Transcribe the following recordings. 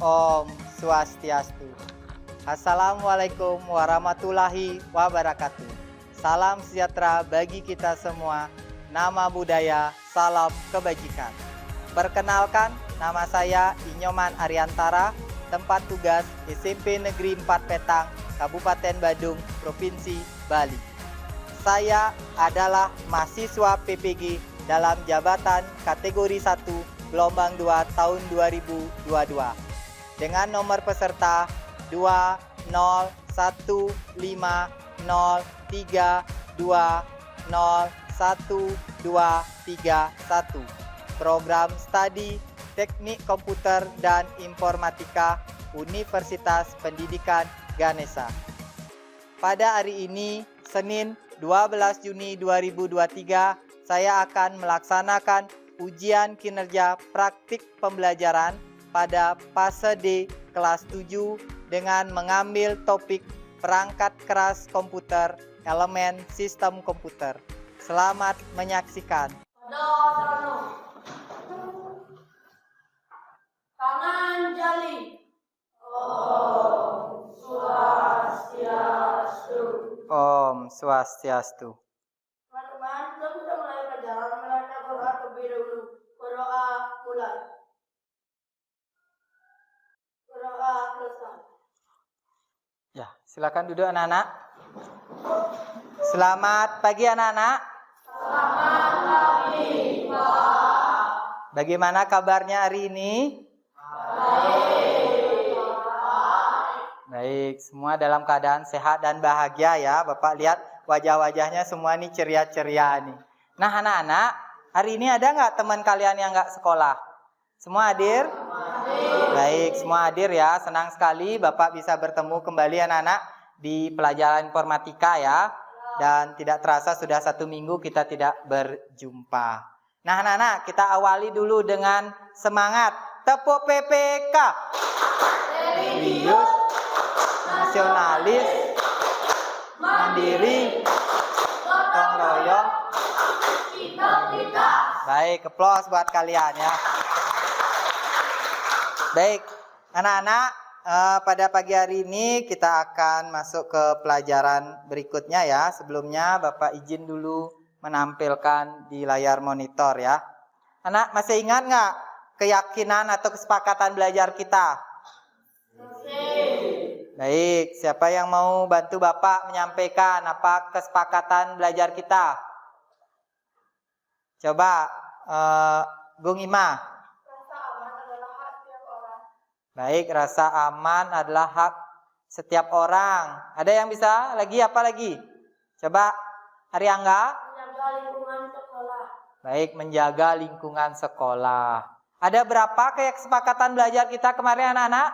Om Swastiastu. Assalamualaikum warahmatullahi wabarakatuh. Salam sejahtera bagi kita semua. Nama budaya, salam kebajikan. Perkenalkan, nama saya Inyoman Ariantara, tempat tugas SMP Negeri 4 Petang, Kabupaten Badung, Provinsi Bali. Saya adalah mahasiswa PPG dalam jabatan kategori 1 gelombang 2 tahun 2022 dengan nomor peserta 20153201231. Program studi Teknik Komputer dan Informatika Universitas Pendidikan Ganesha. Pada hari ini, Senin 12 Juni 2023, saya akan melaksanakan ujian kinerja praktik pembelajaran pada fase D kelas 7 dengan mengambil topik perangkat keras komputer, elemen sistem komputer. Selamat menyaksikan. Tangan jali. Om Swastiastu. Om Swastiastu. Teman-teman, kita sudah mulai pelajaran. Mulai berdoa terlebih dahulu. Berdoa mulai. Berdoa selesai. Ya, silakan duduk anak-anak. Selamat pagi anak-anak. Selamat pagi, Pak. Bagaimana kabarnya hari ini? Baik, semua dalam keadaan sehat dan bahagia ya. Bapak lihat wajah-wajahnya semua nih ceria-ceria nih. Nah anak-anak, hari ini ada nggak teman kalian yang nggak sekolah? Semua hadir? Baik, semua hadir ya. Senang sekali Bapak bisa bertemu kembali anak-anak di pelajaran informatika ya. Dan tidak terasa sudah 1 minggu kita tidak berjumpa. Nah anak-anak, kita awali dulu dengan semangat. Tepuk PPK. Serius, nasionalis, mandiri, gotong royong. Baik, applause buat kalian ya. Baik, anak-anak, pada pagi hari ini kita akan masuk ke pelajaran berikutnya ya. Sebelumnya Bapak izin dulu menampilkan di layar monitor ya. Anak masih ingat nggak keyakinan atau kesepakatan belajar kita? Baik, siapa yang mau bantu Bapak menyampaikan apa kesepakatan belajar kita? Coba, Bung Ima. Rasa aman adalah hak setiap orang. Baik, rasa aman adalah hak setiap orang. Ada yang bisa? Lagi apa lagi? Coba, Ariangga. Menjaga lingkungan sekolah. Baik, menjaga lingkungan sekolah. Ada berapa kesepakatan belajar kita kemarin anak-anak?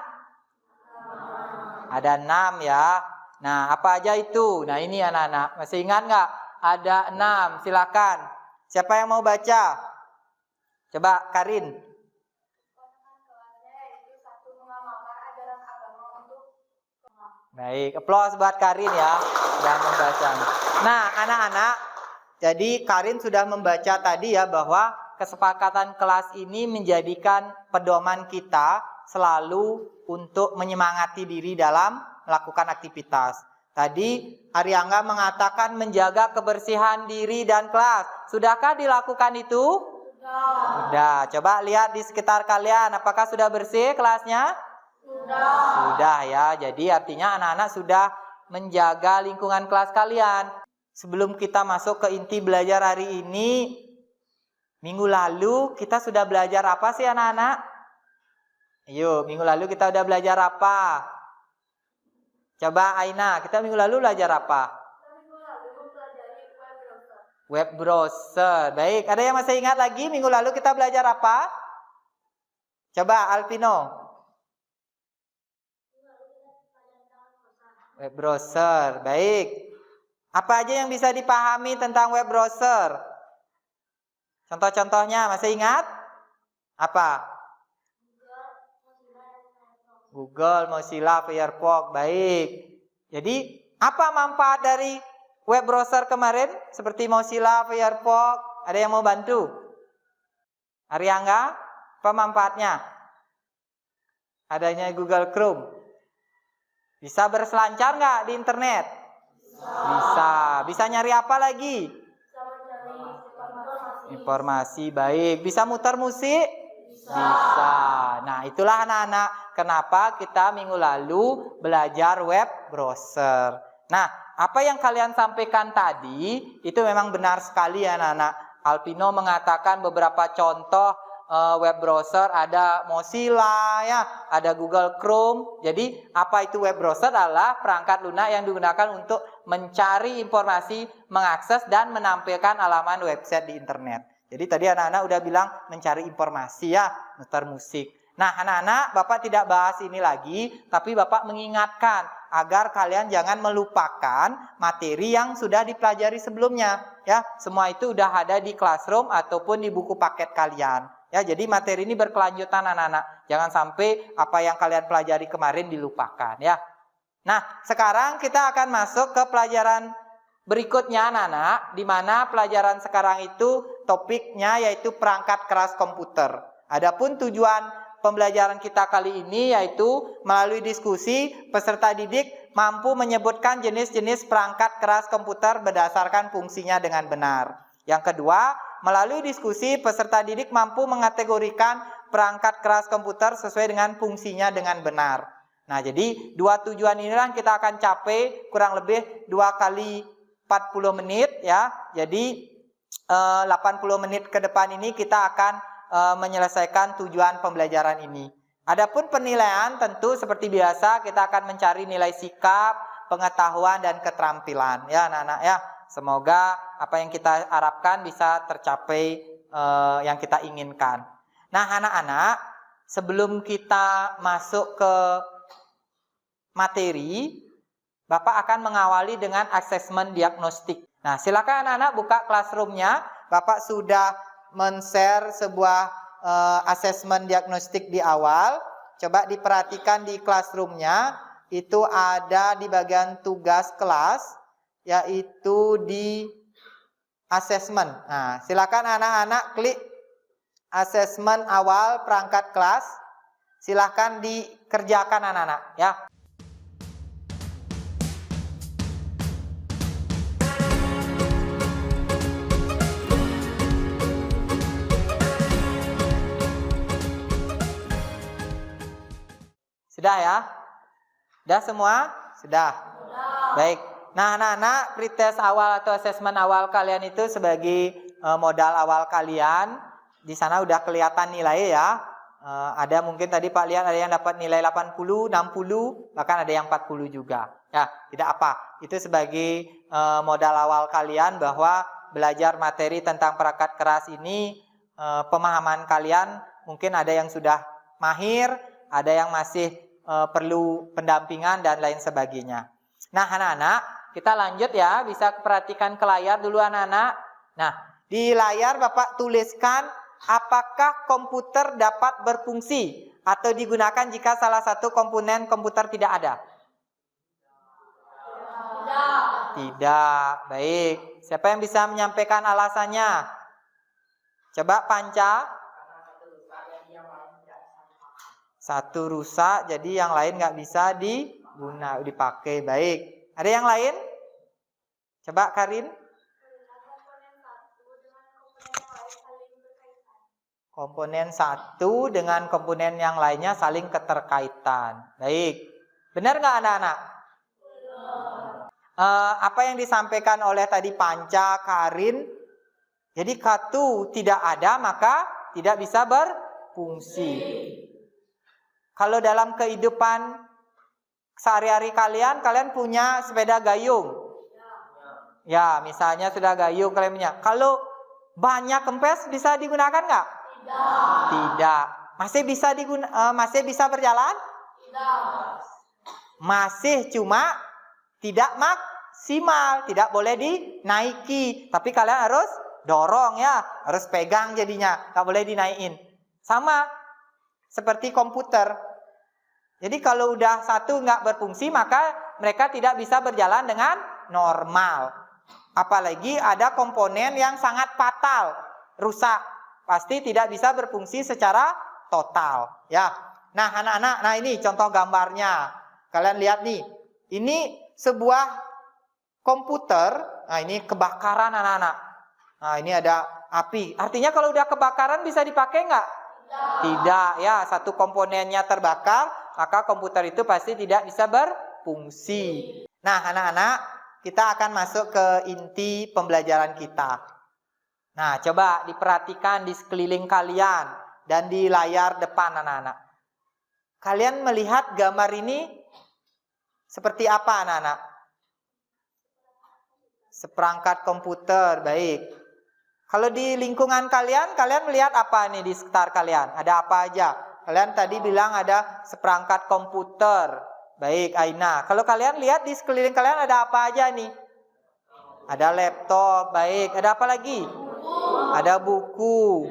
Ada 6 ya. Nah, apa aja itu? Nah, ini anak-anak. Masih ingat nggak? Ada 6. Silakan. Siapa yang mau baca? Coba, Karin. Baik, applause buat Karin ya. Sudah membaca. Nah, anak-anak. Jadi, Karin sudah membaca tadi ya bahwa kesepakatan kelas ini menjadikan pedoman kita selalu untuk menyemangati diri dalam melakukan aktivitas. Tadi Ariangga mengatakan menjaga kebersihan diri dan kelas. Sudahkah dilakukan itu? Sudah. Coba lihat di sekitar kalian, apakah sudah bersih kelasnya? Sudah ya. Jadi artinya anak-anak sudah menjaga lingkungan kelas kalian. Sebelum kita masuk ke inti belajar hari ini, minggu lalu kita sudah belajar apa sih anak-anak? Ayo, minggu lalu kita udah belajar apa? Coba Aina, kita minggu lalu belajar apa? Web browser. Baik, ada yang masih ingat lagi minggu lalu kita belajar apa? Coba Alvino. Web browser. Baik. Apa aja yang bisa dipahami tentang web browser? Contoh-contohnya masih ingat? Apa? Google, Mozilla, Firefox. Baik. Jadi, apa manfaat dari web browser kemarin? Seperti Mozilla, Firefox. Ada yang mau bantu? Ariangga, apa manfaatnya? adanya Google Chrome? Bisa berselancar nggak di internet? Bisa. Bisa nyari apa lagi? Informasi. Baik. Bisa muter musik? Bisa. Nah, itulah anak-anak kenapa kita minggu lalu belajar web browser. Nah, apa yang kalian sampaikan tadi itu memang benar sekali ya anak-anak. Alpino mengatakan beberapa contoh web browser, ada Mozilla ya, ada Google Chrome. Jadi apa itu web browser? Adalah perangkat lunak yang digunakan untuk mencari informasi, mengakses dan menampilkan halaman website di internet. Jadi tadi anak-anak udah bilang mencari informasi ya, muter musik. Nah anak-anak, Bapak tidak bahas ini lagi, tapi Bapak mengingatkan agar kalian jangan melupakan materi yang sudah dipelajari sebelumnya. Ya, semua itu udah ada di classroom ataupun di buku paket kalian. Ya, jadi materi ini berkelanjutan anak-anak. Jangan sampai apa yang kalian pelajari kemarin dilupakan ya. Nah, sekarang kita akan masuk ke pelajaran berikutnya anak-anak, di mana pelajaran sekarang itu topiknya yaitu perangkat keras komputer. Adapun tujuan pembelajaran kita kali ini yaitu melalui diskusi peserta didik mampu menyebutkan jenis-jenis perangkat keras komputer berdasarkan fungsinya dengan benar. Yang kedua, melalui diskusi peserta didik mampu mengategorikan perangkat keras komputer sesuai dengan fungsinya dengan benar. Nah, jadi dua tujuan inilah kita akan capai kurang lebih 2 kali 40 menit ya. Jadi 80 menit ke depan ini kita akan menyelesaikan tujuan pembelajaran ini. Adapun penilaian tentu seperti biasa kita akan mencari nilai sikap, pengetahuan dan keterampilan ya anak-anak ya. Semoga apa yang kita harapkan bisa tercapai yang kita inginkan. Nah anak-anak, sebelum kita masuk ke materi, Bapak akan mengawali dengan asesmen diagnostik. Nah silakan anak-anak buka classroom-nya. Bapak sudah men-share sebuah asesmen diagnostik di awal. Coba diperhatikan di classroom-nya, itu ada di bagian tugas kelas, yaitu di asesmen. Nah, silakan anak-anak klik asesmen awal perangkat kelas. Silakan dikerjakan anak-anak ya. Sudah ya? Sudah semua? Sudah. Baik. Nah, anak-anak, pretest awal atau asesmen awal kalian itu sebagai modal awal kalian. Di sana udah kelihatan nilai ya. Ada mungkin tadi Pak lihat ada yang dapat nilai 80, 60, bahkan ada yang 40 juga. Ya, tidak apa. Itu sebagai modal awal kalian bahwa belajar materi tentang perangkat keras ini, pemahaman kalian mungkin ada yang sudah mahir, ada yang masih perlu pendampingan dan lain sebagainya. Nah, anak-anak, kita lanjut ya, bisa perhatikan ke layar dulu anak-anak. Nah, di layar Bapak tuliskan apakah komputer dapat berfungsi atau digunakan jika salah satu komponen komputer tidak ada? Tidak. Baik. Siapa yang bisa menyampaikan alasannya? Coba Panca. Satu rusak, jadi yang lain nggak bisa dipakai. Baik. Ada yang lain? Coba Karin. Komponen satu dengan komponen yang lainnya saling keterkaitan. Baik. Benar nggak anak-anak? Apa yang disampaikan oleh tadi Panca, Karin? Jadi satu tidak ada maka tidak bisa berfungsi. Kalau dalam kehidupan sehari-hari kalian punya sepeda gayung. Ya, misalnya sudah gayung kalian punya. Kalau banyak kempes bisa digunakan nggak? Tidak. Masih bisa berjalan? Tidak. Masih, cuma tidak maksimal, tidak boleh dinaiki. Tapi kalian harus dorong ya, harus pegang jadinya, nggak boleh dinaikin. Sama seperti komputer. Jadi kalau udah satu nggak berfungsi maka mereka tidak bisa berjalan dengan normal. Apalagi ada komponen yang sangat fatal, rusak, pasti tidak bisa berfungsi secara total. Ya. Nah, anak-anak, nah ini contoh gambarnya. Kalian lihat nih. Ini sebuah komputer. Nah, ini kebakaran anak-anak. Nah, ini ada api. Artinya kalau udah kebakaran bisa dipakai nggak? Tidak, ya. Satu komponennya terbakar, maka komputer itu pasti tidak bisa berfungsi. Nah, anak-anak, kita akan masuk ke inti pembelajaran kita. Nah, coba diperhatikan di sekeliling kalian dan di layar depan anak-anak. Kalian melihat gambar ini seperti apa anak-anak? Seperangkat komputer, baik. Kalau di lingkungan kalian, kalian melihat apa nih di sekitar kalian? Ada apa aja? Kalian tadi bilang ada seperangkat komputer. Baik, Aina. Kalau kalian lihat di sekeliling kalian ada apa aja nih? Ada laptop, baik. Ada apa lagi? Ada buku.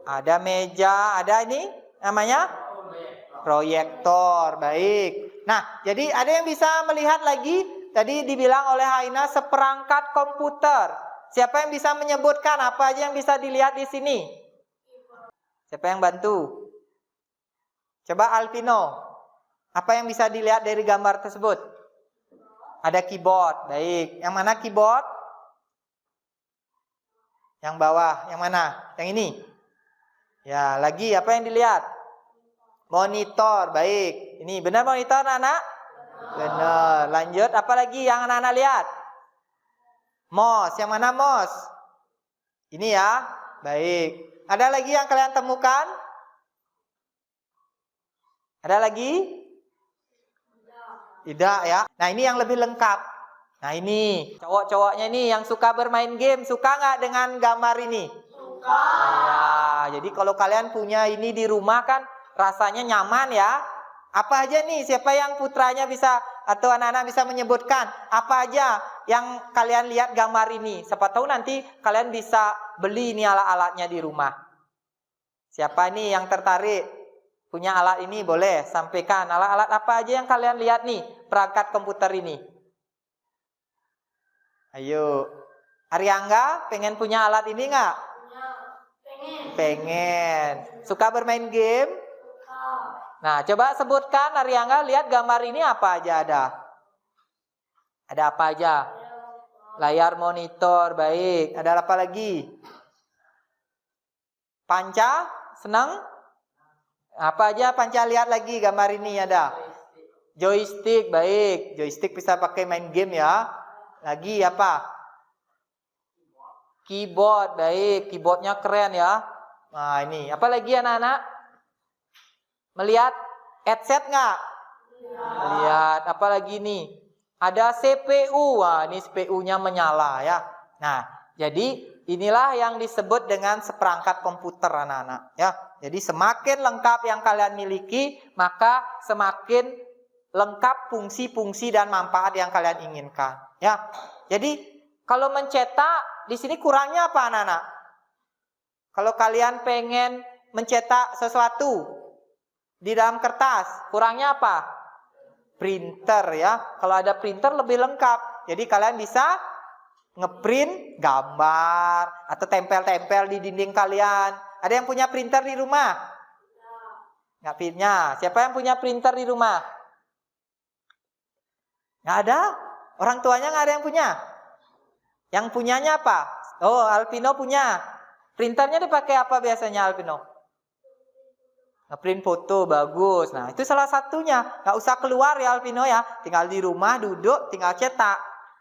Ada meja, ada ini namanya? Proyektor, baik. Nah, jadi ada yang bisa melihat lagi? Tadi dibilang oleh Aina seperangkat komputer. Siapa yang bisa menyebutkan apa aja yang bisa dilihat di sini? Siapa yang bantu? Coba Alvino. Apa yang bisa dilihat dari gambar tersebut? Ada keyboard, baik. Yang mana keyboard? Yang bawah, yang mana? Yang ini? Ya, lagi apa yang dilihat? Monitor, baik. Ini benar monitor anak-anak? Benar. Lanjut, apa lagi yang anak-anak lihat? Mouse, yang mana mouse? Ini ya, baik. Ada lagi yang kalian temukan? Ada lagi? Tidak ya. Nah, ini yang lebih lengkap. Nah, ini cowok-cowoknya nih yang suka bermain game, suka nggak dengan gambar ini? Suka. Ya, jadi kalau kalian punya ini di rumah kan rasanya nyaman ya. Apa aja nih? Siapa yang putranya bisa atau anak-anak bisa menyebutkan apa aja yang kalian lihat gambar ini? Siapa tahu nanti kalian bisa beli ini alat-alatnya di rumah. Siapa nih yang tertarik punya alat ini? Boleh sampaikan alat-alat apa aja yang kalian lihat nih perangkat komputer ini. Ayo, Ariangga pengen punya alat ini nggak? Pengen. Suka bermain game? Nah, coba sebutkan Ariangga, lihat gambar ini apa aja ada? Ada apa aja? Layar monitor, baik. Ada apa lagi? Panca, senang? Apa aja Panca lihat lagi gambar ini ada? Joystick, baik. Joystick bisa pakai main game ya. Lagi apa? Keyboard, baik. Keyboardnya keren ya. Nah, ini. Apa lagi anak-anak? Melihat headset nggak? Lihat. Apa lagi nih? Ada CPU. Wah, ini CPU-nya menyala ya. Nah, jadi inilah yang disebut dengan seperangkat komputer anak-anak ya. Jadi semakin lengkap yang kalian miliki, maka semakin lengkap fungsi-fungsi dan manfaat yang kalian inginkan ya. Jadi kalau mencetak di sini kurangnya apa anak-anak? Kalau kalian pengen mencetak sesuatu di dalam kertas, kurangnya apa? Printer ya. Kalau ada printer lebih lengkap. Jadi kalian bisa ngeprint gambar atau tempel-tempel di dinding kalian. Ada yang punya printer di rumah? Nggak punya. Siapa yang punya printer di rumah? Nggak ada. Orang tuanya nggak ada yang punya. Yang punyanya apa? Oh, Alvino punya. Printernya dipakai apa biasanya Alvino? Ngeprint foto, bagus. Nah, itu salah satunya. Nggak usah keluar ya Alvino ya. Tinggal di rumah, duduk, tinggal cetak.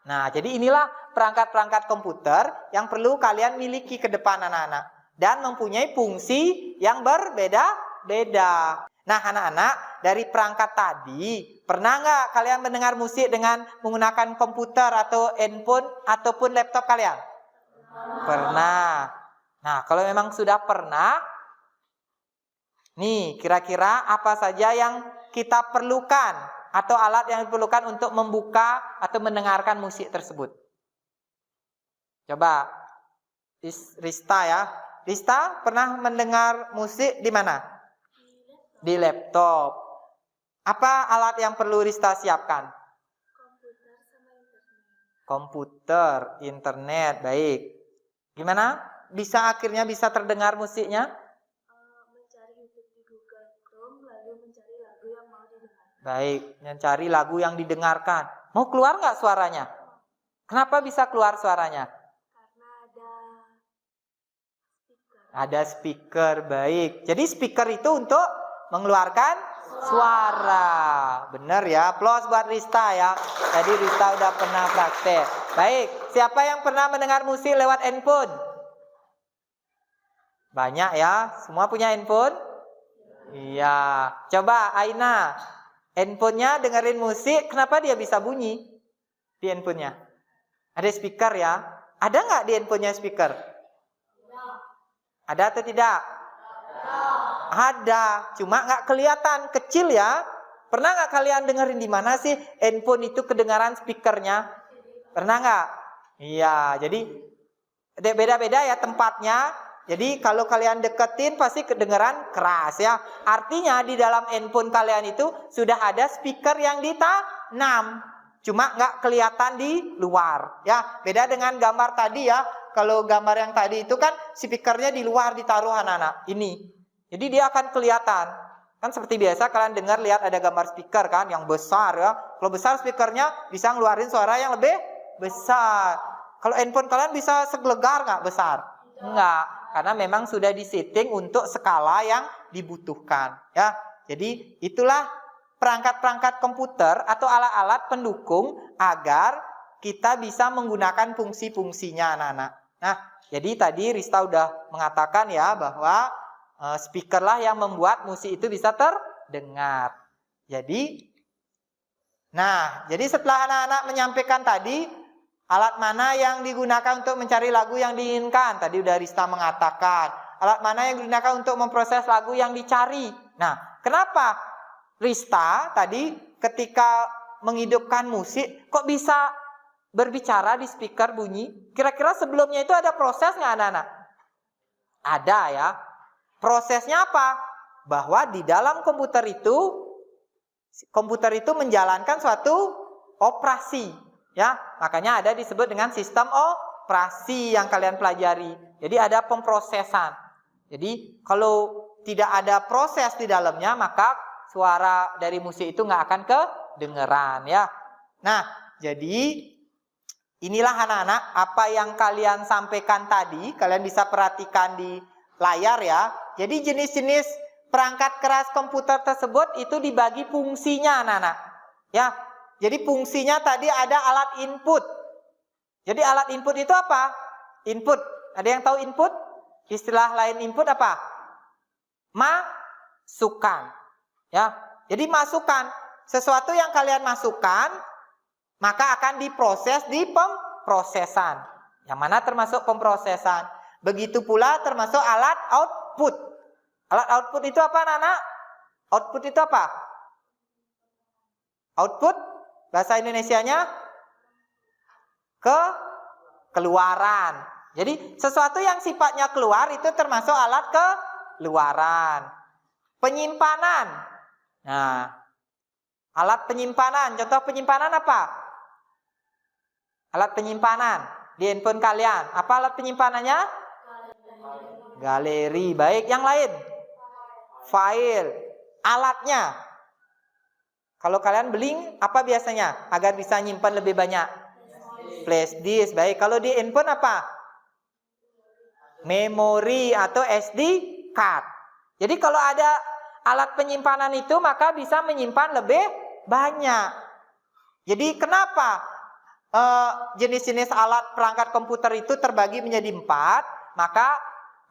Nah, jadi inilah perangkat-perangkat komputer yang perlu kalian miliki ke depan anak-anak. Dan mempunyai fungsi yang berbeda-beda. Nah, anak-anak, dari perangkat tadi, pernah nggak kalian mendengar musik dengan menggunakan komputer atau handphone ataupun laptop kalian? Pernah. Nah, kalau memang sudah pernah, nih, kira-kira apa saja yang kita perlukan atau alat yang diperlukan untuk membuka atau mendengarkan musik tersebut? Coba, Rista ya. Rista pernah mendengar musik di mana? Di laptop. Apa alat yang perlu Rista siapkan? Komputer, internet, baik. Gimana? Akhirnya bisa terdengar musiknya? Baik, mencari lagu yang didengarkan. Mau keluar nggak suaranya? Kenapa bisa keluar suaranya? Karena ada speaker. Ada speaker, baik. Jadi speaker itu untuk mengeluarkan suara. Benar ya, applause buat Rista ya. Jadi Rista udah pernah praktek. Baik, siapa yang pernah mendengar musik lewat handphone? Banyak ya, semua punya handphone? Iya. Coba Aina, handphonenya dengerin musik, kenapa dia bisa bunyi di handphonenya? Ada speaker ya? Ada nggak di handphonenya speaker? Ada atau tidak? Ada, cuma nggak kelihatan, kecil ya. Pernah nggak kalian dengerin di mana sih handphone itu kedengaran speakernya? Pernah nggak? Iya, jadi beda-beda ya tempatnya. Jadi kalau kalian deketin pasti kedengeran keras ya. Artinya di dalam handphone kalian itu sudah ada speaker yang ditanam. Cuma nggak kelihatan di luar ya. Beda dengan gambar tadi ya. Kalau gambar yang tadi itu kan speakernya di luar ditaruh anak-anak. Ini. Jadi dia akan kelihatan. Kan seperti biasa kalian dengar lihat ada gambar speaker kan yang besar ya. Kalau besar speakernya bisa ngeluarin suara yang lebih besar. Kalau handphone kalian bisa segelegar nggak besar? Enggak, karena memang sudah disetting untuk skala yang dibutuhkan ya. Jadi itulah perangkat-perangkat komputer atau alat-alat pendukung agar kita bisa menggunakan fungsi-fungsinya anak-anak. Nah, jadi tadi Rista udah mengatakan ya bahwa speaker lah yang membuat musik itu bisa terdengar. Jadi setelah anak-anak menyampaikan tadi alat mana yang digunakan untuk mencari lagu yang diinginkan, tadi udah Rista mengatakan. Alat mana yang digunakan untuk memproses lagu yang dicari. Nah, kenapa Rista tadi ketika menghidupkan musik kok bisa berbicara di speaker bunyi? Kira-kira sebelumnya itu ada proses nggak anak-anak? Ada ya. Prosesnya apa? Bahwa di dalam komputer itu menjalankan suatu operasi ya. Makanya ada disebut dengan sistem operasi yang kalian pelajari. Jadi ada pemrosesan. Jadi kalau tidak ada proses di dalamnya maka suara dari musik itu nggak akan kedengeran ya. Nah, jadi inilah anak-anak apa yang kalian sampaikan tadi, kalian bisa perhatikan di layar ya. Jadi jenis-jenis perangkat keras komputer tersebut itu dibagi fungsinya anak-anak. Ya. Jadi fungsinya tadi ada alat input. Jadi alat input itu apa? Input. Ada yang tahu input? Istilah lain input apa? Masukan. Ya. Jadi masukan. Sesuatu yang kalian masukkan maka akan diproses di pemrosesan. Yang mana termasuk pemrosesan. Begitu pula termasuk alat output. Alat output itu apa anak-anak? Output itu apa? Output bahasa Indonesianya keluaran. Jadi sesuatu yang sifatnya keluar itu termasuk alat keluaran. Penyimpanan. Nah, alat penyimpanan. Contoh penyimpanan apa? Alat penyimpanan di handphone kalian. Apa alat penyimpanannya? Galeri. Baik, yang lain? File. Alatnya. Kalau kalian beli apa biasanya? Agar bisa nyimpan lebih banyak. Flash disk. Baik, kalau di handphone apa? Memori atau SD card. Jadi kalau ada alat penyimpanan itu maka bisa menyimpan lebih banyak. Jadi kenapa jenis-jenis alat perangkat komputer itu terbagi menjadi 4? Maka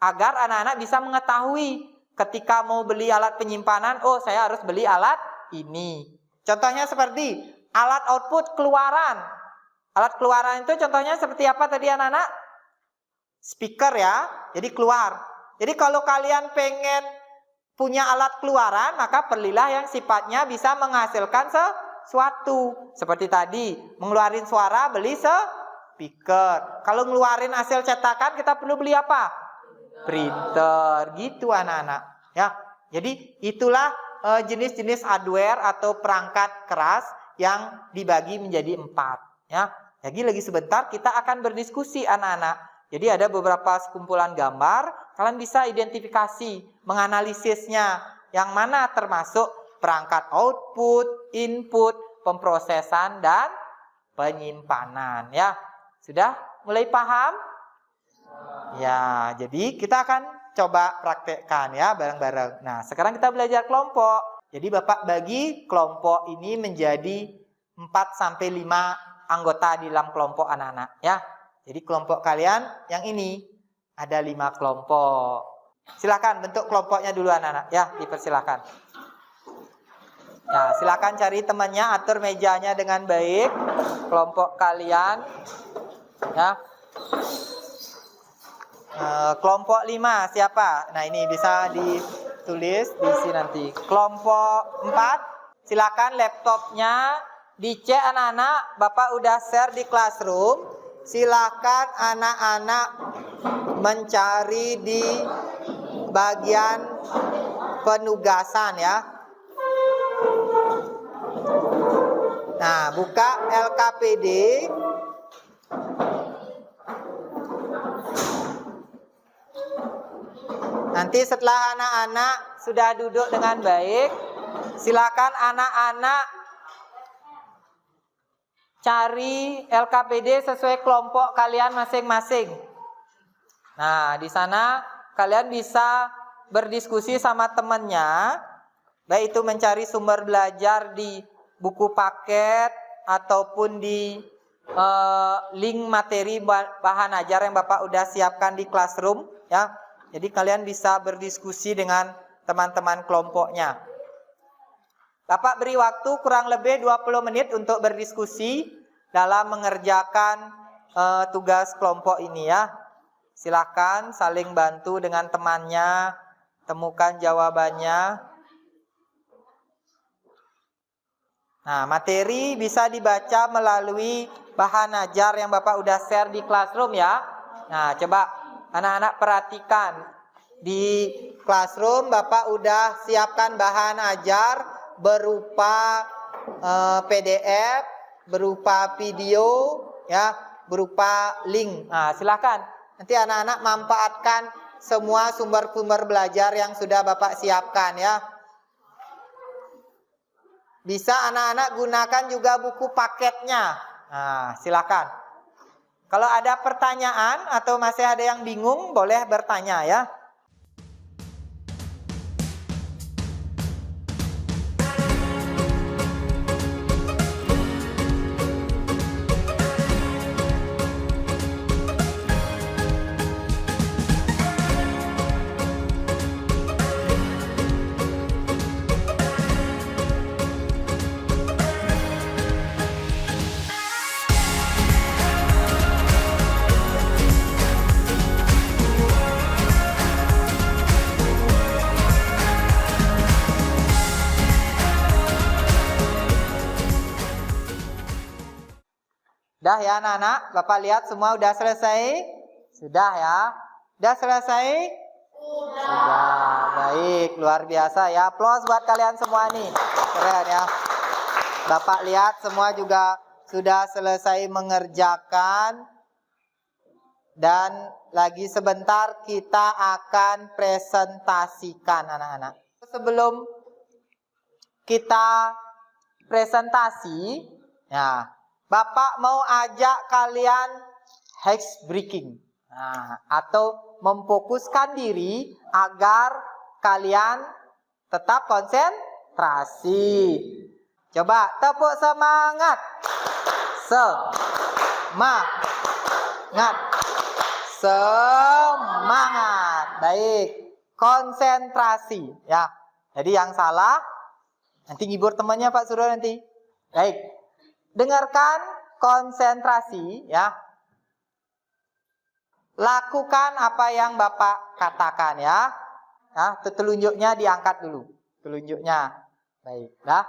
agar anak-anak bisa mengetahui ketika mau beli alat penyimpanan, oh saya harus beli alat ini. Contohnya seperti alat output keluaran. Alat keluaran itu contohnya seperti apa tadi anak-anak? Speaker ya, jadi keluar. Jadi kalau kalian pengen punya alat keluaran, maka belilah yang sifatnya bisa menghasilkan sesuatu. Seperti tadi, mengeluarin suara, beli speaker. Kalau ngeluarin hasil cetakan, kita perlu beli apa? Printer, gitu anak-anak. Ya, jadi itulah jenis-jenis hardware atau perangkat keras yang dibagi menjadi 4. Ya, jadi lagi sebentar kita akan berdiskusi anak-anak. Jadi ada beberapa sekumpulan gambar, kalian bisa identifikasi, menganalisisnya, yang mana termasuk perangkat output, input, pemrosesan, dan penyimpanan. Ya, sudah mulai paham? Ya, jadi kita akan coba praktekkan ya bareng-bareng. Nah, sekarang kita belajar kelompok. Jadi Bapak bagi kelompok ini menjadi 4-5 anggota di dalam kelompok anak-anak ya. Jadi kelompok kalian yang ini ada 5 kelompok. Silakan bentuk kelompoknya dulu anak-anak ya, dipersilakan. Ya, silakan cari temannya, atur mejanya dengan baik. Kelompok kalian ya. Kelompok 5 siapa? Nah, ini bisa ditulis di sini nanti. Kelompok 4, silakan laptopnya dicek anak-anak. Bapak udah share di classroom. Silakan anak-anak mencari di bagian penugasan ya. Nah, buka LKPD. Nanti setelah anak-anak sudah duduk dengan baik, silakan anak-anak cari LKPD sesuai kelompok kalian masing-masing. Nah, di sana kalian bisa berdiskusi sama temannya, baik itu mencari sumber belajar di buku paket ataupun di link materi bahan ajar yang Bapak udah siapkan di classroom ya. Jadi kalian bisa berdiskusi dengan teman-teman kelompoknya. Bapak beri waktu kurang lebih 20 menit untuk berdiskusi dalam mengerjakan tugas kelompok ini ya. Silakan saling bantu dengan temannya, temukan jawabannya. Nah, materi bisa dibaca melalui bahan ajar yang Bapak udah share di classroom ya. Nah, coba anak-anak perhatikan. Di classroom Bapak udah siapkan bahan ajar berupa PDF, berupa video ya, berupa link. Nah, silakan. Nanti anak-anak manfaatkan semua sumber-sumber belajar yang sudah Bapak siapkan ya. Bisa anak-anak gunakan juga buku paketnya. Nah, silakan. Kalau ada pertanyaan atau masih ada yang bingung, boleh bertanya ya. Sudah ya anak-anak, Bapak lihat semua udah selesai? Sudah ya? Sudah selesai? Sudah, baik, luar biasa ya. Aplaus buat kalian semua nih, keren ya. Bapak lihat semua juga sudah selesai mengerjakan. Dan lagi sebentar kita akan presentasikan anak-anak. Sebelum kita presentasi, ya, Bapak mau ajak kalian hex breaking, nah, atau memfokuskan diri agar kalian tetap konsentrasi. Coba tepuk semangat, semangat, semangat. Baik, konsentrasi ya. Jadi yang salah nanti ngibur temannya Pak Suryo nanti. Baik. Dengarkan, konsentrasi ya. Lakukan apa yang Bapak katakan ya. Nah, telunjuknya diangkat dulu. Telunjuknya. Baik, dah.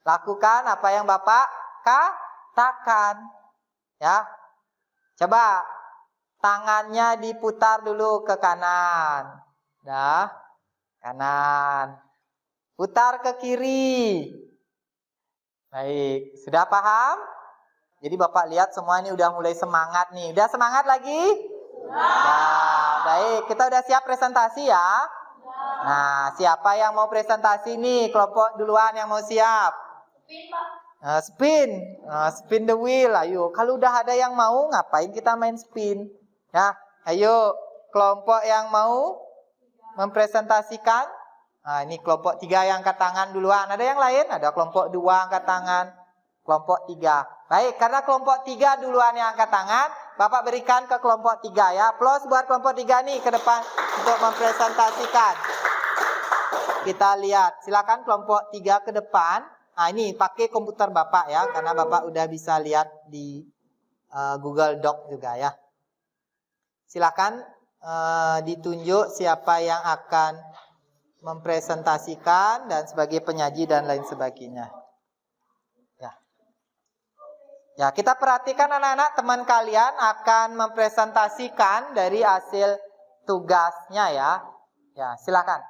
Lakukan apa yang Bapak katakan. Ya. Coba tangannya diputar dulu ke kanan. Dah. Kanan. Putar ke kiri. Baik, sudah paham? Jadi Bapak lihat semua ini udah mulai semangat nih. Udah semangat lagi? Nah, baik, kita udah siap presentasi ya? Nah, siapa yang mau presentasi nih? Kelompok duluan yang mau siap. Spin, Pak. Spin the wheel. Ayo, kalau udah ada yang mau, ngapain kita main spin? Ya, ayo, kelompok yang mau mempresentasikan. Nah, ini kelompok 3 yang angkat tangan duluan. Ada yang lain? Ada kelompok 2 angkat tangan. Kelompok 3. Baik, karena kelompok 3 duluan yang angkat tangan, Bapak berikan ke kelompok 3 ya. Plus buat kelompok 3 nih ke depan untuk mempresentasikan. Kita lihat, silakan kelompok 3 ke depan. Nah, ini pakai komputer Bapak ya, karena Bapak udah bisa lihat di Google Doc juga ya. Silakan ditunjuk siapa yang akan mempresentasikan dan sebagai penyaji dan lain sebagainya. Ya, kita perhatikan anak-anak, teman kalian akan mempresentasikan dari hasil tugasnya ya. Ya, silakan.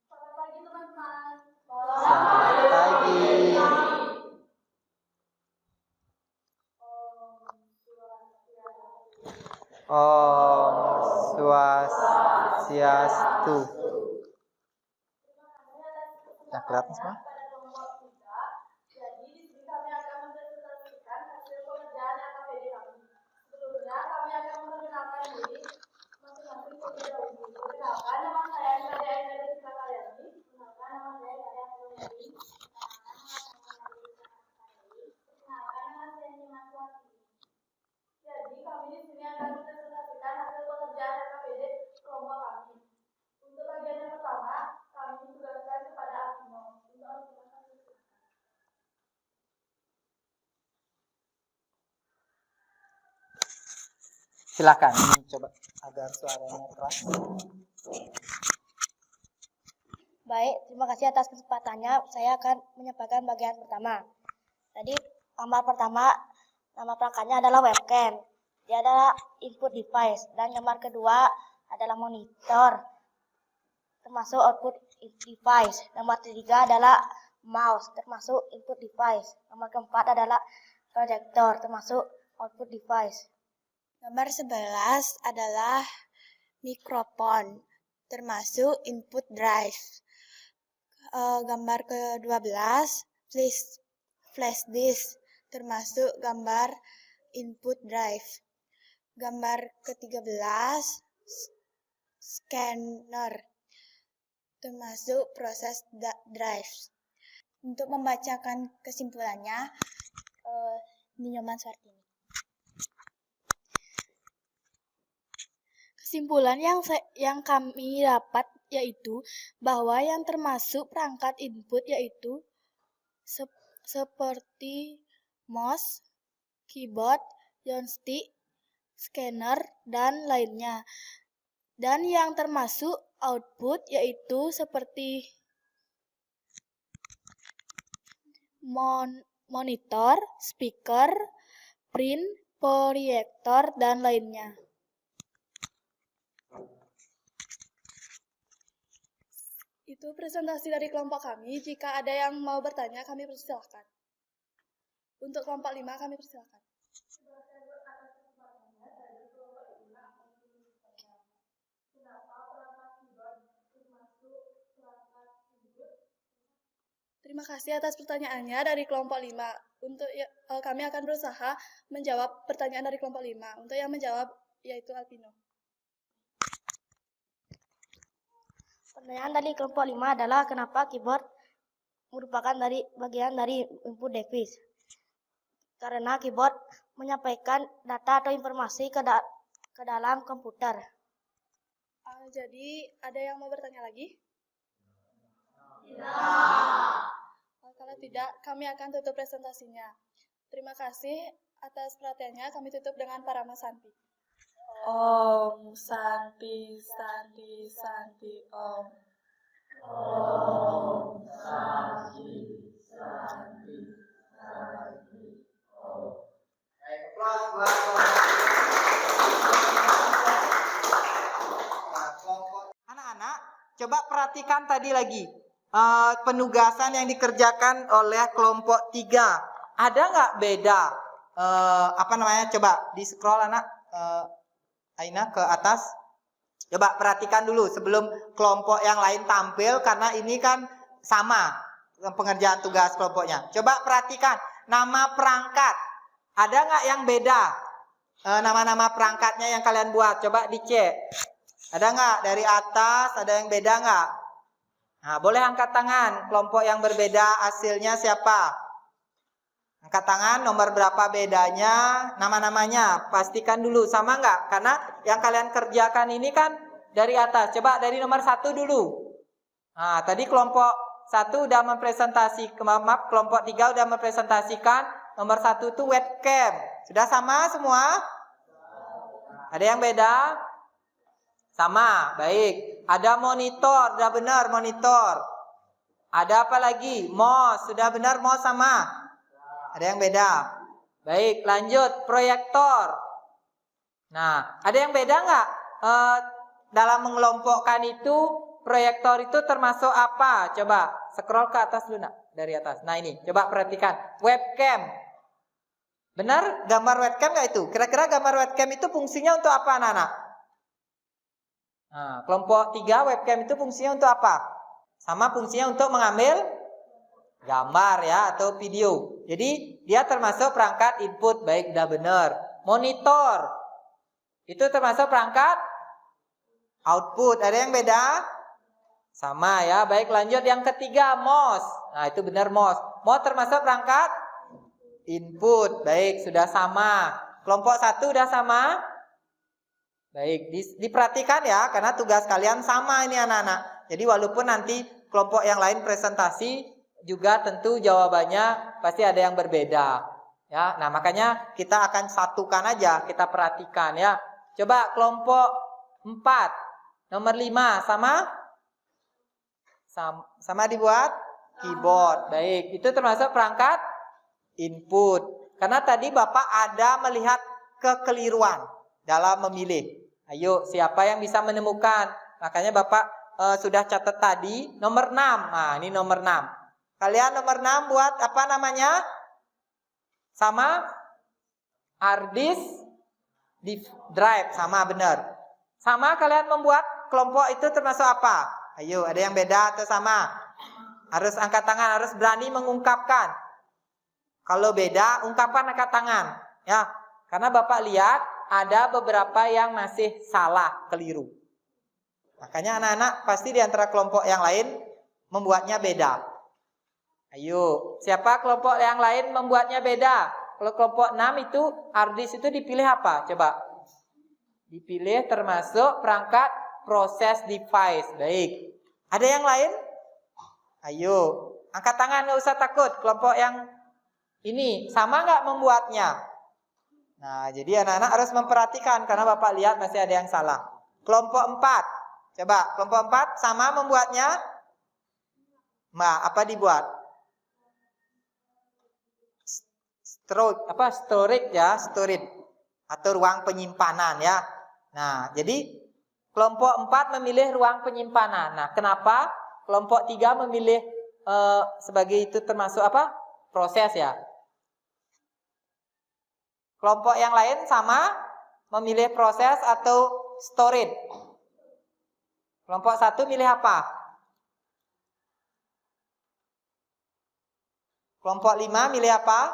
Selamat pagi, teman-teman. Selamat pagi. Om Swastiastu. Nah, kelihatan semua? Jadi di sini kami akan mempresentasikan hasil pengerjaan AKPD kami. Sebelumnya kami akan memperkenalkan diri masing-masing terlebih dahulu. Perkenalkan, nama saya Nadia Aida Rizka Karyani. Perkenalkan, nama saya Nadia Karyani. Perkenalkan, nama saya Nima Swati. Jadi kami di sini akan mempresentasikan hasil pengerjaan AKPD kelompok kami. Untuk bagian yang pertama, kami tugaskan kepada Asino. Silakan. Ini coba agar suaranya keras. Baik, terima kasih atas kesempatannya. Saya akan menyampaikan bagian pertama. Tadi gambar pertama, nama perangkatnya adalah webcam. Dia adalah input device. Dan gambar kedua adalah monitor, termasuk output device. Gambar ketiga adalah mouse, termasuk input device. Gambar keempat adalah proyektor, termasuk output device. Gambar 11 adalah mikrofon, termasuk input drive. Gambar ke-12, flash disk, termasuk gambar input drive. Gambar ke-13, scanner, termasuk proses drive. Untuk membacakan kesimpulannya, Nyoman Sartini. Kesimpulan yang kami dapat yaitu bahwa yang termasuk perangkat input yaitu seperti mouse, keyboard, joystick, scanner, dan lainnya. Dan yang termasuk output yaitu seperti monitor, speaker, print, proyektor, dan lainnya. Itu presentasi dari kelompok kami. Jika ada yang mau bertanya, kami persilahkan. Untuk kelompok 5, kami persilahkan. Terima kasih atas pertanyaannya dari kelompok 5. Untuk kami akan berusaha menjawab pertanyaan dari kelompok 5. Untuk yang menjawab yaitu Alpino. Pertanyaan dari kelompok 5 adalah kenapa keyboard merupakan bagian dari input device? Karena keyboard menyampaikan data atau informasi ke dalam komputer. Jadi ada yang mau bertanya lagi? Kalau tidak, kami akan tutup presentasinya. Terima kasih atas perhatiannya. Kami tutup dengan Parama Santi. Om Santi Santi Santi Om. Om Santi Santi Santi Om. Baik, applause buat kelompok. Anak-anak, coba perhatikan tadi lagi. Penugasan yang dikerjakan oleh kelompok 3. Ada nggak beda? Coba di scroll anak Aina ke atas. Coba perhatikan dulu sebelum kelompok yang lain tampil, karena ini kan sama pengerjaan tugas kelompoknya. Coba perhatikan nama perangkat. Ada nggak yang beda? Nama-nama perangkatnya yang kalian buat. Coba dicek. Ada nggak dari atas? Ada yang beda nggak? Nah, boleh angkat tangan. Kelompok yang berbeda hasilnya siapa? Angkat tangan, nomor berapa bedanya, nama-namanya. Pastikan dulu, sama nggak? Karena yang kalian kerjakan ini kan dari atas. Coba dari nomor 1 dulu. Nah, tadi kelompok 1 udah maaf, kelompok 3 udah mempresentasikan. Nomor 1 itu webcam. Sudah sama semua? Ada yang beda? Sama, baik. Ada monitor, sudah benar monitor. Ada apa lagi? Mouse, sudah benar mouse sama? Ada yang beda? Baik, lanjut. Proyektor. Nah, ada yang beda nggak? Dalam mengelompokkan itu, proyektor itu termasuk apa? Coba scroll ke atas dulu nak, dari atas. Nah ini, coba perhatikan. Webcam. Benar? Gambar webcam nggak itu? Kira-kira gambar webcam itu fungsinya untuk apa anak-anak? Nah, kelompok 3 webcam itu fungsinya untuk apa? Sama fungsinya untuk mengambil gambar ya atau video. Jadi dia termasuk perangkat input. Baik, udah benar. Monitor itu termasuk perangkat output. Ada yang beda? Sama ya. Baik, lanjut yang ketiga, mouse. Nah, itu benar mouse. Mouse termasuk perangkat input. Baik, sudah sama. Kelompok 1 udah sama? Baik, diperhatikan ya, karena tugas kalian sama ini anak-anak. Jadi walaupun nanti kelompok yang lain presentasi, juga tentu jawabannya pasti ada yang berbeda. Ya, nah makanya kita akan satukan aja, kita perhatikan ya. Coba kelompok 4, nomor 5 sama dibuat keyboard. Baik, itu termasuk perangkat input. Karena tadi Bapak ada melihat kekeliruan dalam memilih. Ayo, siapa yang bisa menemukan? Makanya Bapak sudah catat tadi nomor 6. Nah, ini nomor 6. Kalian nomor 6 buat apa namanya? Sama hard disk drive, sama benar. Sama kalian membuat kelompok itu termasuk apa? Ayo, ada yang beda atau sama? Harus angkat tangan, harus berani mengungkapkan. Kalau beda, ungkapkan angkat tangan, ya. Karena Bapak lihat ada beberapa yang masih salah, keliru. Makanya anak-anak pasti di antara kelompok yang lain membuatnya beda. Ayo, siapa kelompok yang lain membuatnya beda? Kalau kelompok 6 itu hard disk itu dipilih apa? Coba. Dipilih termasuk perangkat process device. Baik. Ada yang lain? Ayo, angkat tangan, nggak usah takut. Kelompok yang ini sama nggak membuatnya? Nah, jadi anak-anak harus memperhatikan karena Bapak lihat masih ada yang salah. Kelompok 4. Coba, kelompok 4 sama membuatnya? Apa dibuat? Storage ya, storage atau ruang penyimpanan ya. Nah, jadi kelompok 4 memilih ruang penyimpanan. Nah, kenapa kelompok 3 memilih sebagai itu termasuk apa? Proses ya. Kelompok yang lain sama memilih proses atau storage. Kelompok 1 milih apa? Kelompok 5 milih apa?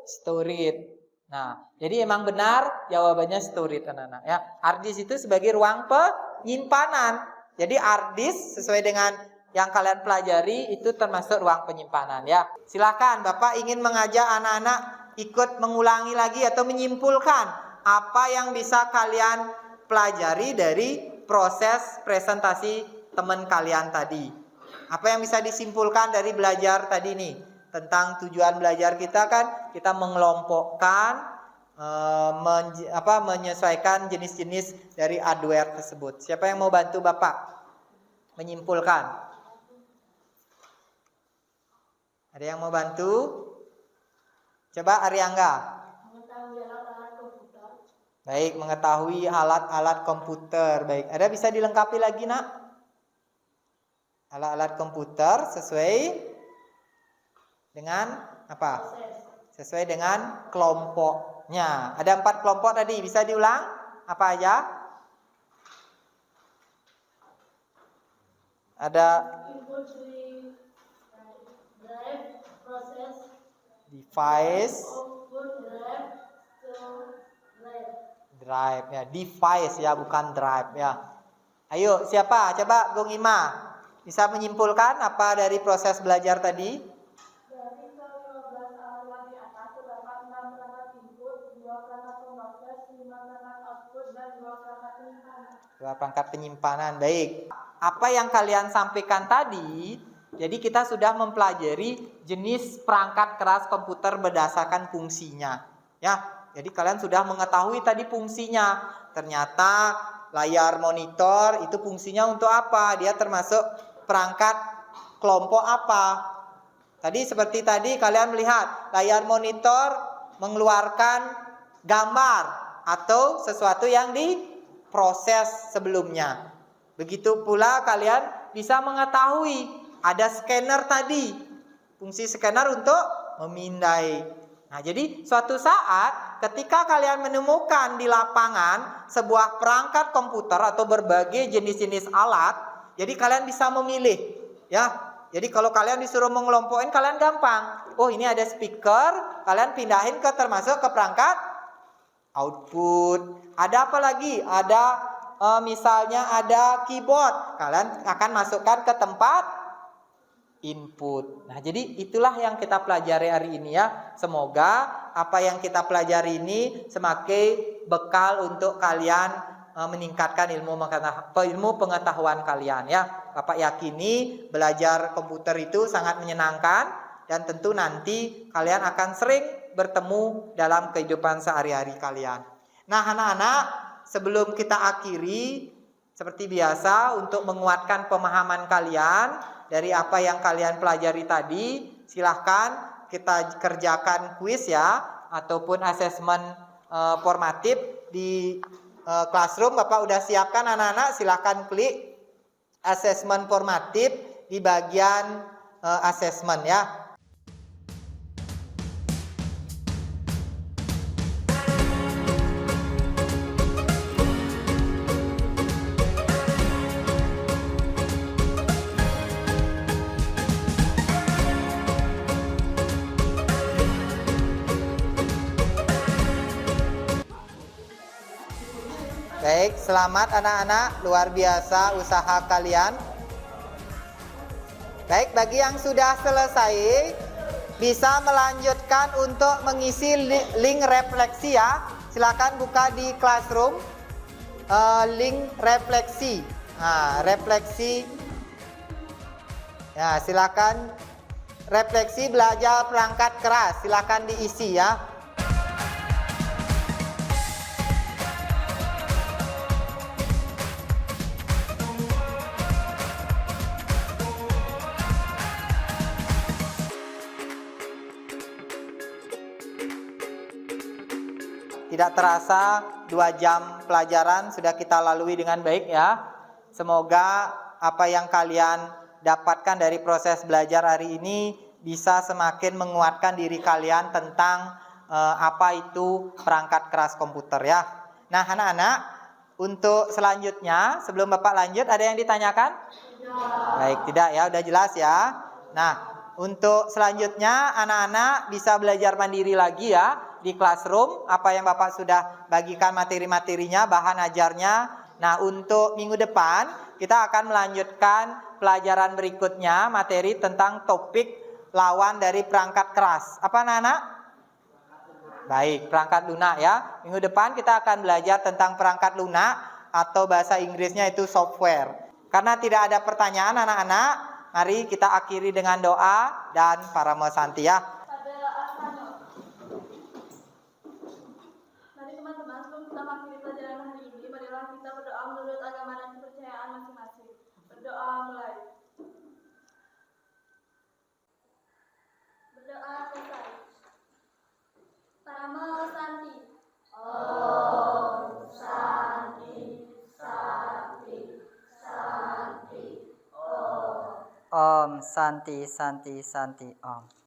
Storage. Nah, jadi emang benar jawabannya storage anak-anak ya. Hard disk itu sebagai ruang penyimpanan. Jadi hard disk sesuai dengan yang kalian pelajari itu termasuk ruang penyimpanan ya. Silakan Bapak ingin mengajak anak-anak ikut mengulangi lagi atau menyimpulkan apa yang bisa kalian pelajari dari proses presentasi teman kalian tadi. Apa yang bisa disimpulkan dari belajar tadi nih? Tentang tujuan belajar kita kan kita mengelompokkan menyesuaikan jenis-jenis dari hardware tersebut. Siapa yang mau bantu Bapak menyimpulkan? Ada yang mau bantu? Coba Ariangga. Baik, mengetahui alat-alat komputer. Baik, ada bisa dilengkapi lagi nak? Alat-alat komputer sesuai dengan apa? Sesuai dengan kelompoknya. Ada 4 kelompok tadi. Bisa diulang? Apa aja? Ada input drive proses device, output drive to drive. drive ya, device ya, bukan drive ya. Ayo, siapa? Coba Bung Ima. Bisa menyimpulkan apa dari proses belajar tadi? Dari ke-15 alat di atas terdapat 6 perangkat input, 2 perangkat pemroses, 5 perangkat output, dan 2 perangkat penyimpanan. 2 perangkat penyimpanan. Baik. Apa yang kalian sampaikan tadi, jadi kita sudah mempelajari jenis perangkat keras komputer berdasarkan fungsinya. Ya, jadi kalian sudah mengetahui tadi fungsinya. Ternyata layar monitor itu fungsinya untuk apa? Dia termasuk perangkat kelompok apa? Tadi seperti tadi kalian melihat layar monitor mengeluarkan gambar atau sesuatu yang diproses sebelumnya. Begitu pula kalian bisa mengetahui ada scanner tadi. Fungsi scanner untuk memindai. Nah, jadi suatu saat ketika kalian menemukan di lapangan sebuah perangkat komputer atau berbagai jenis-jenis alat, jadi kalian bisa memilih, ya. Jadi kalau kalian disuruh mengelompokin, kalian gampang. Oh, ini ada speaker, kalian pindahin ke termasuk ke perangkat output. Ada apa lagi? Ada misalnya ada keyboard, kalian akan masukkan ke tempat input. Nah, jadi itulah yang kita pelajari hari ini ya. Semoga apa yang kita pelajari ini semakin bekal untuk kalian meningkatkan ilmu pengetahuan kalian ya. Bapak yakini belajar komputer itu sangat menyenangkan dan tentu nanti kalian akan sering bertemu dalam kehidupan sehari-hari kalian. Nah, anak-anak, sebelum kita akhiri seperti biasa untuk menguatkan pemahaman kalian dari apa yang kalian pelajari tadi, silahkan kita kerjakan kuis ya ataupun asesmen formatif di Classroom. Bapak udah siapkan anak-anak, silahkan klik asesmen formatif di bagian asesmen ya. Baik, selamat anak-anak, luar biasa usaha kalian. Baik, bagi yang sudah selesai bisa melanjutkan untuk mengisi link refleksi ya. Silakan buka di Classroom link refleksi. Nah, refleksi. Ya, silakan refleksi belajar perangkat keras, silakan diisi ya. Tidak terasa 2 jam pelajaran sudah kita lalui dengan baik ya. Semoga apa yang kalian dapatkan dari proses belajar hari ini bisa semakin menguatkan diri kalian tentang apa itu perangkat keras komputer ya. Nah, anak-anak, untuk selanjutnya sebelum Bapak lanjut ada yang ditanyakan? Baik, tidak ya, udah jelas ya. Nah, untuk selanjutnya anak-anak bisa belajar mandiri lagi ya di Classroom, apa yang Bapak sudah bagikan materi-materinya, bahan ajarnya. Nah, untuk minggu depan kita akan melanjutkan pelajaran berikutnya, materi tentang topik lawan dari perangkat keras. Apa anak-anak? Baik, perangkat lunak ya. Minggu depan kita akan belajar tentang perangkat lunak atau bahasa Inggrisnya itu software. Karena tidak ada pertanyaan anak-anak, mari kita akhiri dengan doa dan Paramo Santi ya. Mari teman-teman, sebelum kita mengakhiri pelajaran hari ini, marilah kita berdoa menurut agama dan kepercayaan masing-masing. Berdoa mulai. Berdoa selesai. Paramo Santi. Om Santi, Santi, Santi, Om. Om Santi, Santi, Santi, Om.